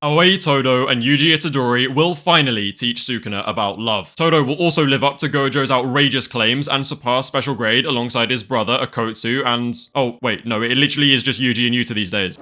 Aoi Todo and Yuji Itadori will finally teach Sukuna about love. Todo will also live up to Gojo's outrageous claims and surpass special grade alongside his brother Akotsu and... oh, wait, no, it literally is just Yuji and Yuta these days.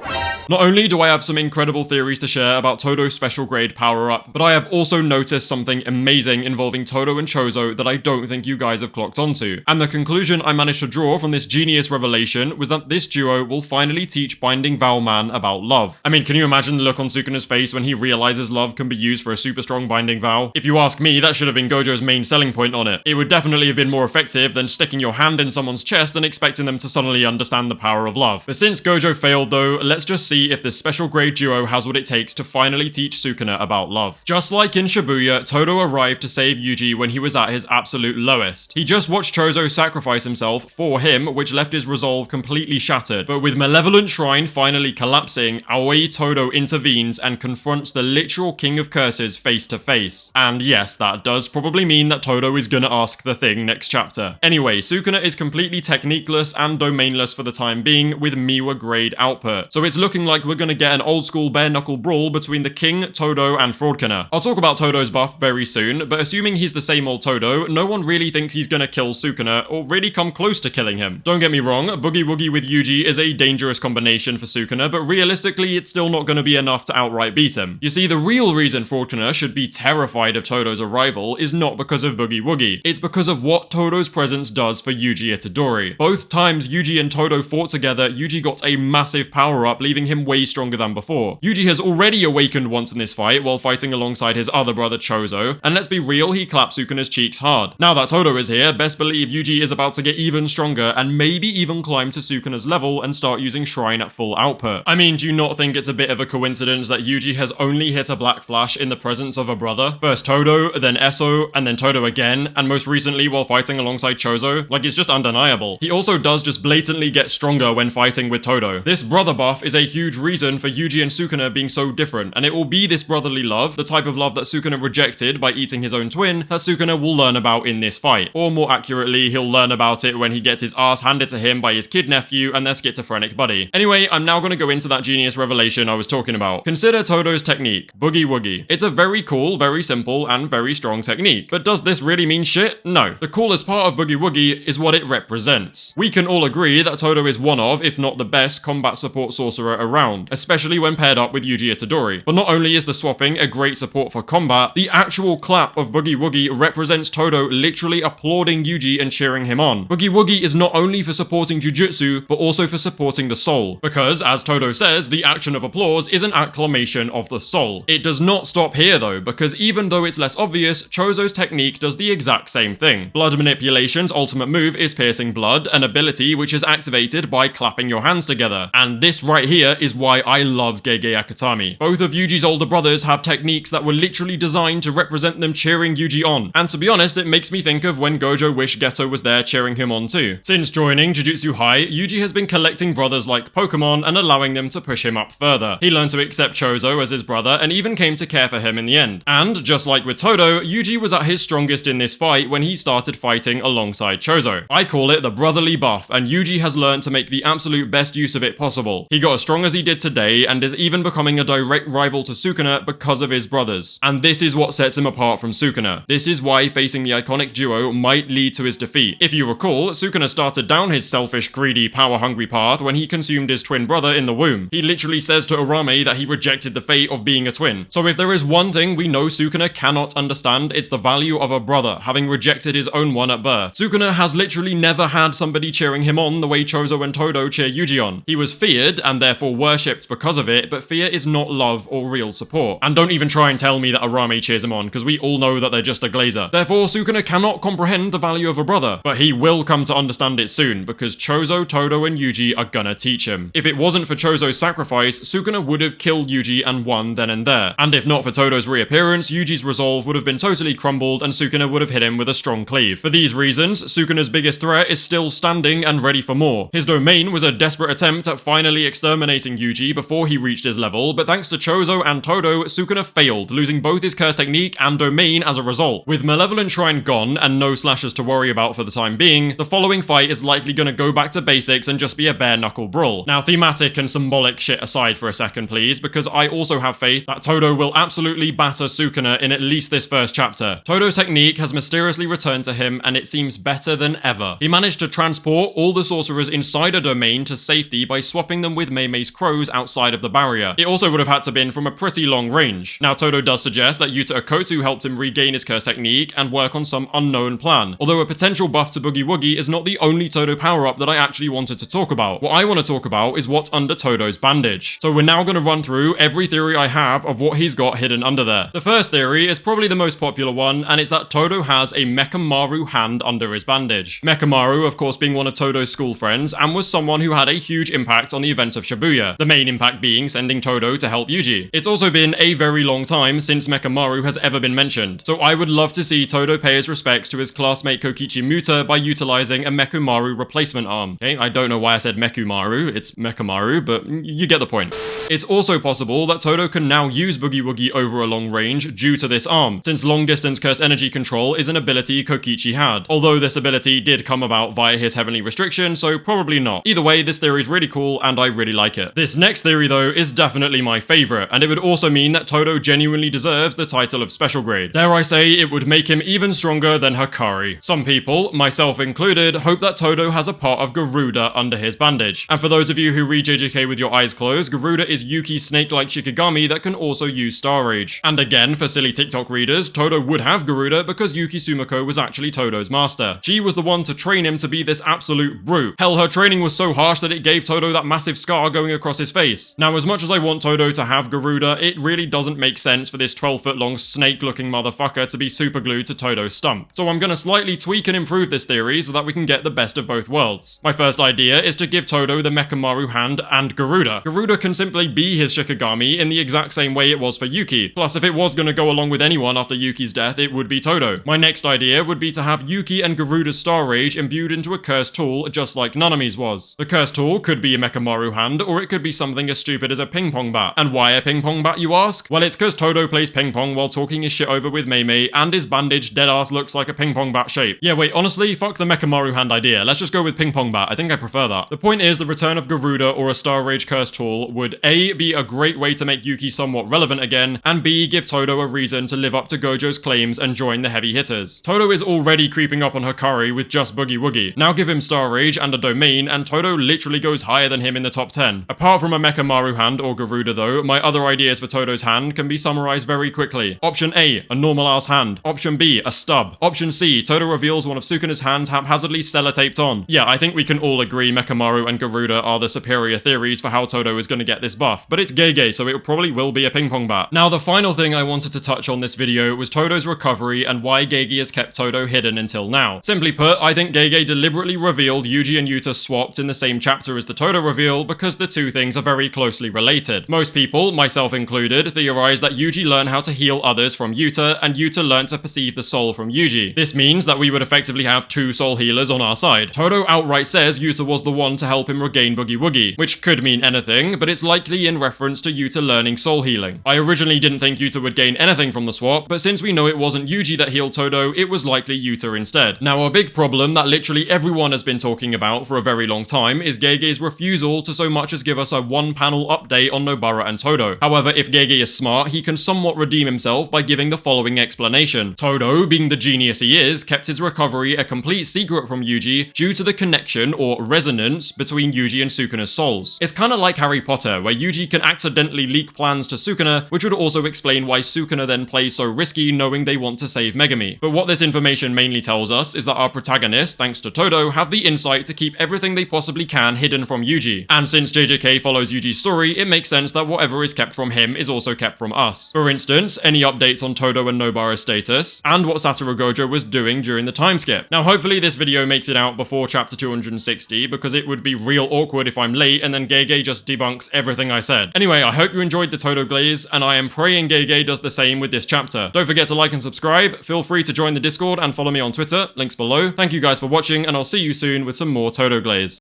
Not only do I have some incredible theories to share about Todo's special grade power-up, but I have also noticed something amazing involving Todo and Chozo that I don't think you guys have clocked onto. And the conclusion I managed to draw from this genius revelation was that this duo will finally teach Binding Vow Man about love. I mean, can you imagine the look on Sukuna's face when he realizes love can be used for a super strong binding vow? If you ask me, that should have been Gojo's main selling point on it. It would definitely have been more effective than sticking your hand in someone's chest and expecting them to suddenly understand the power of love. But since Gojo failed though, let's just see if this special grade duo has what it takes to finally teach Sukuna about love. Just like in Shibuya, Todo arrived to save Yuji when he was at his absolute lowest. He just watched Chozo sacrifice himself for him, which left his resolve completely shattered. But with Malevolent Shrine finally collapsing, Aoi Todo intervenes and confronts the literal King of Curses face to face. And yes, that does probably mean that Todo is gonna ask the thing next chapter. Anyway, Sukuna is completely techniqueless and domainless for the time being with Miwa grade output. So it's looking like we're gonna get an old school bare knuckle brawl between the King, Todo, and Fraudkiner. I'll talk about Todo's buff very soon, but assuming he's the same old Todo, no one really thinks he's gonna kill Sukuna or really come close to killing him. Don't get me wrong, Boogie Woogie with Yuji is a dangerous combination for Sukuna, but realistically it's still not gonna be enough to outright beat him. You see, the real reason Fraudkiner should be terrified of Todo's arrival is not because of Boogie Woogie. It's because of what Todo's presence does for Yuji Itadori. Both times Yuji and Todo fought together, Yuji got a massive power-up, leaving him way stronger than before. Yuji has already awakened once in this fight while fighting alongside his other brother Chozo, and let's be real, he clapped Sukuna's cheeks hard. Now that Todo is here, best believe Yuji is about to get even stronger and maybe even climb to Sukuna's level and start using Shrine at full output. I mean, do you not think it's a bit of a coincidence that Yuji has only hit a Black Flash in the presence of a brother? First Todo, then Eso, and then Todo again, and most recently while fighting alongside Chozo. Like, it's just undeniable. He also does just blatantly get stronger when fighting with Todo. This brother buff is a huge reason for Yuji and Sukuna being so different, and it will be this brotherly love, the type of love that Sukuna rejected by eating his own twin, that Sukuna will learn about in this fight. Or more accurately, he'll learn about it when he gets his ass handed to him by his kid nephew and their schizophrenic buddy. Anyway, I'm now going to go into that genius revelation I was talking about. Consider Todo's technique, Boogie Woogie. It's a very cool, very simple, and very strong technique. But does this really mean shit? No. The coolest part of Boogie Woogie is what it represents. We can all agree that Todo is one of, if not the best, combat support sorcerer around, especially when paired up with Yuji Itadori. But not only is the swapping a great support for combat, the actual clap of Boogie Woogie represents Todo literally applauding Yuji and cheering him on. Boogie Woogie is not only for supporting Jujutsu, but also for supporting the soul. Because, as Todo says, the action of applause is an acclamation of the soul. It does not stop here though, because even though it's less obvious, Chozo's technique does the exact same thing. Blood Manipulation's ultimate move is Piercing Blood, an ability which is activated by clapping your hands together. And this right here is why I love Gege Akutami. Both of Yuji's older brothers have techniques that were literally designed to represent them cheering Yuji on. And to be honest, it makes me think of when Gojo wished Geto was there cheering him on too. Since joining Jujutsu High, Yuji has been collecting brothers like Pokemon and allowing them to push him up further. He learned to accept Chozo as his brother and even came to care for him in the end. And just like with Todo, Yuji was at his strongest in this fight when he started fighting alongside Chozo. I call it the brotherly buff, and Yuji has learned to make the absolute best use of it possible. He got as strong as he did today and is even becoming a direct rival to Sukuna because of his brothers. And this is what sets him apart from Sukuna. This is why facing the iconic duo might lead to his defeat. If you recall, Sukuna started down his selfish, greedy, power-hungry path when he consumed his twin brother in the womb. He literally says to Arame that he rejected the fate of being a twin. So if there is one thing we know Sukuna cannot understand, it's the value of a brother, having rejected his own one at birth. Sukuna has literally never had somebody cheering him on the way Chozo and Todo cheer Yuji on. He was feared and therefore worshipped because of it, but fear is not love or real support. And don't even try and tell me that Arame cheers him on, because we all know that they're just a glazer. Therefore, Sukuna cannot comprehend the value of a brother, but he will come to understand it soon, because Chozo, Todo, and Yuji are gonna teach him. If it wasn't for Chozo's sacrifice, Sukuna would have killed Yuji and won then and there. And if not for Todo's reappearance, Yuji's resolve would have been totally crumbled and Sukuna would have hit him with a strong cleave. For these reasons, Sukuna's biggest threat is still standing and ready for more. His domain was a desperate attempt at finally exterminating Yuji before he reached his level, but thanks to Chozo and Todo, Sukuna failed, losing both his curse technique and domain as a result. With Malevolent Shrine gone and no slashers to worry about for the time being, the following fight is likely gonna go back to basics and just be a bare knuckle brawl. Now, thematic and symbolic shit aside for a second please, because I I also have faith that Todo will absolutely batter Sukuna in at least this first chapter. Todo's technique has mysteriously returned to him, and it seems better than ever. He managed to transport all the sorcerers inside a domain to safety by swapping them with Meimei's crows outside of the barrier. It also would have had to been from a pretty long range. Now, Todo does suggest that Yuta Okkotsu helped him regain his curse technique and work on some unknown plan, although a potential buff to Boogie Woogie is not the only Todo power-up that I actually wanted to talk about. What I want to talk about is what's under Todo's bandage. So we're now going to run through every theory I have of what he's got hidden under there. The first theory is probably the most popular one, and it's that Todo has a Mechamaru hand under his bandage. Mechamaru, of course, being one of Todo's school friends, and was someone who had a huge impact on the events of Shibuya, the main impact being sending Todo to help Yuji. It's also been a very long time since Mechamaru has ever been mentioned, so I would love to see Todo pay his respects to his classmate Kokichi Muta by utilizing a Mechamaru replacement arm. Okay, I don't know why I said Mekumaru, it's Mechamaru, but you get the point. It's also possible that Todo can now use Boogie Woogie over a long range due to this arm, since long distance cursed energy control is an ability Kokichi had, although this ability did come about via his heavenly restriction, so probably not. Either way, this theory is really cool and I really like it. This next theory though is definitely my favorite, and it would also mean that Todo genuinely deserves the title of special grade. Dare I say, it would make him even stronger than Hikari. Some people, myself included, hope that Todo has a part of Garuda under his bandage. And for those of you who read JJK with your eyes closed, Garuda is Yuki's snake-like Shikigami that can also use Star Rage. And again, for silly TikTok readers, Todo would have Garuda because Yuki Sumiko was actually Todo's master. She was the one to train him to be this absolute brute. Hell, her training was so harsh that it gave Todo that massive scar going across his face. Now, as much as I want Todo to have Garuda, it really doesn't make sense for this 12-foot-long snake-looking motherfucker to be superglued to Todo's stump. So I'm gonna slightly tweak and improve this theory so that we can get the best of both worlds. My first idea is to give Todo the Mechamaru hand and Garuda. Garuda can simply be his Shikigami in the exact same way it was for Yuki. Plus, if it was gonna go along with anyone after Yuki's death, it would be Todo. My next idea would be to have Yuki and Garuda's Star Rage imbued into a cursed tool just like Nanami's was. The cursed tool could be a Mechamaru hand, or it could be something as stupid as a ping pong bat. And why a ping pong bat, you ask? Well, it's cause Todo plays ping pong while talking his shit over with Meimei, and his bandage deadass looks like a ping pong bat shape. Yeah, wait, honestly, fuck the Mechamaru hand idea. Let's just go with ping pong bat. I think I prefer that. The point is, the return of Garuda or a Star Rage cursed tool would A, be a great way to make Yuki somewhat relevant again, and B, give Todo a reason to live up to Gojo's claims and join the heavy hitters. Todo is already creeping up on Hikari with just Boogie Woogie. Now give him Star Rage and a domain, and Todo literally goes higher than him in the top 10. Apart from a Mechamaru hand or Garuda though, my other ideas for Todo's hand can be summarized very quickly. Option A, a normal ass hand. Option B, a stub. Option C, Todo reveals one of Sukuna's hands haphazardly sellotaped on. Yeah, I think we can all agree Mechamaru and Garuda are the superior theories for how Todo is going to get this buff, but it's Gege, so it probably will be a ping pong bat. Now, the final thing I wanted to touch on this video was Todo's recovery and why Gege has kept Todo hidden until now. Simply put, I think Gege deliberately revealed Yuji and Yuta swapped in the same chapter as the Todo reveal because the two things are very closely related. Most people, myself included, theorize that Yuji learned how to heal others from Yuta, and Yuta learned to perceive the soul from Yuji. This means that we would effectively have two soul healers on our side. Todo outright says Yuta was the one to help him regain Boogie Woogie, which could mean anything, but it's likely in reference to Yuta learning soul healing. I originally didn't think Yuta would gain anything from the swap, but since we know it wasn't Yuji that healed Todo, it was likely Yuta instead. Now, a big problem that literally everyone has been talking about for a very long time is Gege's refusal to so much as give us a one-panel update on Nobara and Todo. However, if Gege is smart, he can somewhat redeem himself by giving the following explanation. Todo, being the genius he is, kept his recovery a complete secret from Yuji due to the connection or resonance between Yuji and Sukuna's souls. It's kinda like Harry Potter, where Yuji can accidentally leak plans to Sukuna, which would also explain why Sukuna then plays so risky knowing they want to save Megami. But what this information mainly tells us is that our protagonists, thanks to Todo, have the insight to keep everything they possibly can hidden from Yuji. And since JJK follows Yuji's story, it makes sense that whatever is kept from him is also kept from us. For instance, any updates on Todo and Nobara's status, and what Satoru Gojo was doing during the time skip. Now, hopefully this video makes it out before chapter 260, because it would be real awkward if I'm late and then Gege just debunks everything I said. Anyway, I hope you enjoyed the Todo glaze, and I am praying Gege does the same with this chapter. Don't forget to like and subscribe, feel free to join the Discord and follow me on Twitter, links below. Thank you guys for watching, and I'll see you soon with some more Todo glaze.